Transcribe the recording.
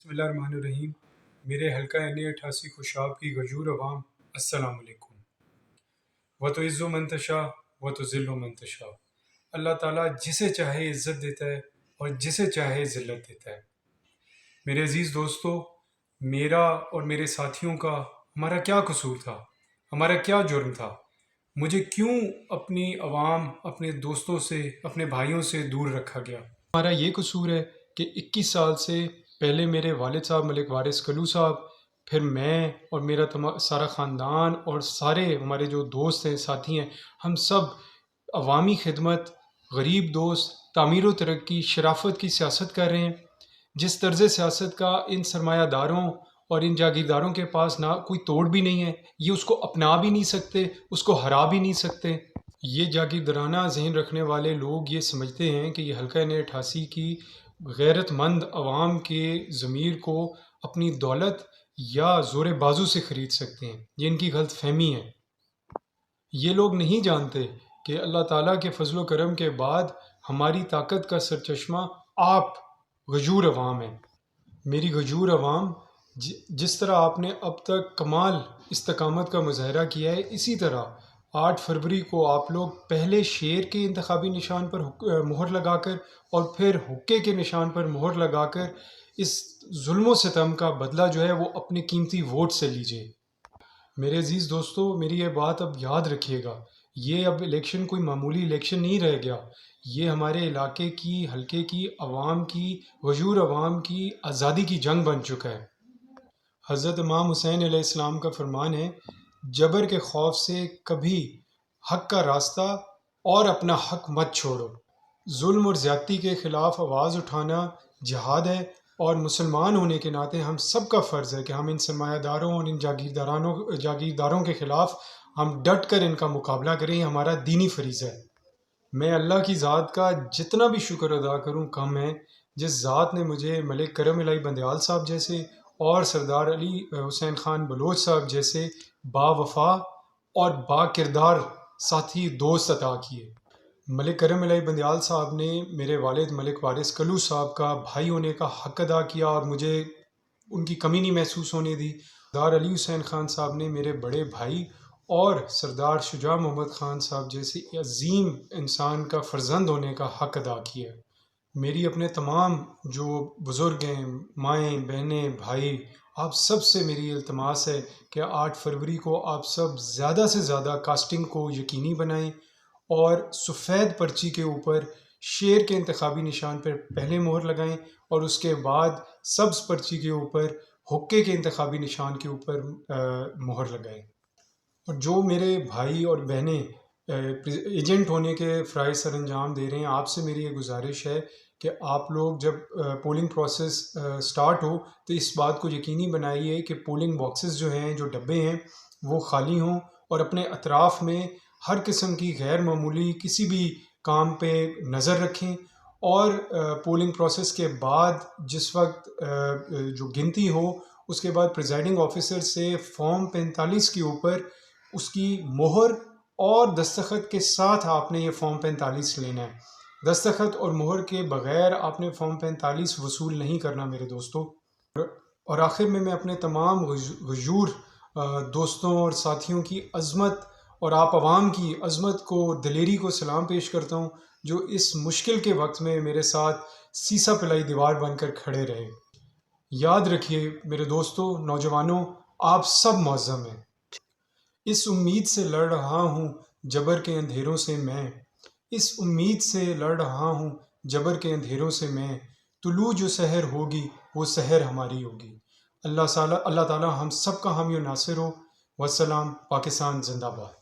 بسم اللہ الرحمن الرحیم۔ میرے حلقہ NA88 خوشاب کی غیور عوام، السلام علیکم۔ وَتُعِزُّ مَن تَشَاءُ وَتُذِلُّ مَن تَشَاءُ۔ اللہ تعالیٰ جسے چاہے عزت دیتا ہے اور جسے چاہے ذلت دیتا ہے۔ میرے عزیز دوستو، میرا اور میرے ساتھیوں کا ہمارا کیا قصور تھا؟ ہمارا کیا جرم تھا؟ مجھے کیوں اپنی عوام، اپنے دوستوں سے، اپنے بھائیوں سے دور رکھا گیا؟ ہمارا یہ قصور ہے کہ 21 سال سے پہلے میرے والد صاحب ملک وارث کلو صاحب، پھر میں اور میرا سارا خاندان اور سارے ہمارے جو دوست ہیں، ساتھی ہیں، ہم سب عوامی خدمت، غریب دوست، تعمیر و ترقی، شرافت کی سیاست کر رہے ہیں۔ جس طرز سیاست کا ان سرمایہ داروں اور ان جاگیرداروں کے پاس نہ کوئی توڑ بھی نہیں ہے، یہ اس کو اپنا بھی نہیں سکتے، اس کو ہرا بھی نہیں سکتے۔ یہ جاگیردارانہ ذہن رکھنے والے لوگ یہ سمجھتے ہیں کہ یہ حلقہ NA88 کی غیرت مند عوام کے ضمیر کو اپنی دولت یا زور بازو سے خرید سکتے ہیں۔ یہ ان کی غلط فہمی ہے۔ یہ لوگ نہیں جانتے کہ اللہ تعالیٰ کے فضل و کرم کے بعد ہماری طاقت کا سرچشمہ آپ غیور عوام ہیں۔ میری غیور عوام، جس طرح آپ نے اب تک کمال استقامت کا مظاہرہ کیا ہے، اسی طرح 8 فروری کو آپ لوگ پہلے شیر کے انتخابی نشان پر مہر لگا کر اور پھر حقے کے نشان پر مہر لگا کر اس ظلم و ستم کا بدلہ جو ہے وہ اپنے قیمتی ووٹ سے لیجئے۔ میرے عزیز دوستو، میری یہ بات اب یاد رکھیے گا، یہ اب الیکشن کوئی معمولی الیکشن نہیں رہ گیا، یہ ہمارے علاقے کی، حلقے کی عوام کی، غیور عوام کی آزادی کی جنگ بن چکا ہے۔ حضرت امام حسین علیہ السلام کا فرمان ہے، جبر کے خوف سے کبھی حق کا راستہ اور اپنا حق مت چھوڑو۔ ظلم اور زیادتی کے خلاف آواز اٹھانا جہاد ہے، اور مسلمان ہونے کے ناطے ہم سب کا فرض ہے کہ ہم ان سرمایہ داروں اور ان جاگیرداروں کے خلاف ہم ڈٹ کر ان کا مقابلہ کریں۔ یہ ہمارا دینی فریضہ ہے۔ میں اللہ کی ذات کا جتنا بھی شکر ادا کروں کم ہے، جس ذات نے مجھے ملک کرم الہی بندیال صاحب جیسے اور سردار علی حسین خان بلوچ صاحب جیسے با وفا اور با کردار ساتھی دوست عطا کیے۔ ملک کرم الہی بندیال صاحب نے میرے والد ملک وارث کلو صاحب کا بھائی ہونے کا حق ادا کیا اور مجھے ان کی کمی نہیں محسوس ہونے دی۔ سردار علی حسین خان صاحب نے میرے بڑے بھائی اور سردار شجاع محمد خان صاحب جیسے عظیم انسان کا فرزند ہونے کا حق ادا کیا۔ میری اپنے تمام جو بزرگ ہیں، مائیں، بہنیں، بھائی، آپ سب سے میری التماس ہے کہ 8 فروری کو آپ سب زیادہ سے زیادہ کاسٹنگ کو یقینی بنائیں اور سفید پرچی کے اوپر شیر کے انتخابی نشان پر پہلے مہر لگائیں اور اس کے بعد سبز پرچی کے اوپر حقے کے انتخابی نشان کے اوپر مہر لگائیں۔ اور جو میرے بھائی اور بہنیں ایجنٹ ہونے کے فرائض سر انجام دے رہے ہیں، آپ سے میری یہ گزارش ہے کہ آپ لوگ جب پولنگ پروسیس سٹارٹ ہو تو اس بات کو یقینی بنائیے کہ پولنگ باکسز جو ہیں، جو ڈبے ہیں، وہ خالی ہوں اور اپنے اطراف میں ہر قسم کی غیر معمولی کسی بھی کام پہ نظر رکھیں، اور پولنگ پروسیس کے بعد جس وقت جو گنتی ہو، اس کے بعد پریزائڈنگ آفیسر سے فارم 45 کے اوپر اس کی مہر اور دستخط کے ساتھ آپ نے یہ فارم 45 لینا ہے۔ دستخط اور مہر کے بغیر آپ نے فارم 45 وصول نہیں کرنا میرے دوستو۔ اور آخر میں اپنے تمام غیور دوستوں اور ساتھیوں کی عظمت اور آپ عوام کی عظمت کو، دلیری کو سلام پیش کرتا ہوں، جو اس مشکل کے وقت میں میرے ساتھ سیسا پلائی دیوار بن کر کھڑے رہے۔ یاد رکھیے میرے دوستو، نوجوانوں، آپ سب معظم ہیں۔ اس امید سے لڑ رہا ہوں جبر کے اندھیروں سے میں، اس امید سے لڑ رہا ہوں جبر کے اندھیروں سے میں، طلوع جو سحر ہوگی وہ سحر ہماری ہوگی۔ اللہ تعالیٰ ہم سب کا حامی و ناصر ہو۔ والسلام، پاکستان زندہ باد۔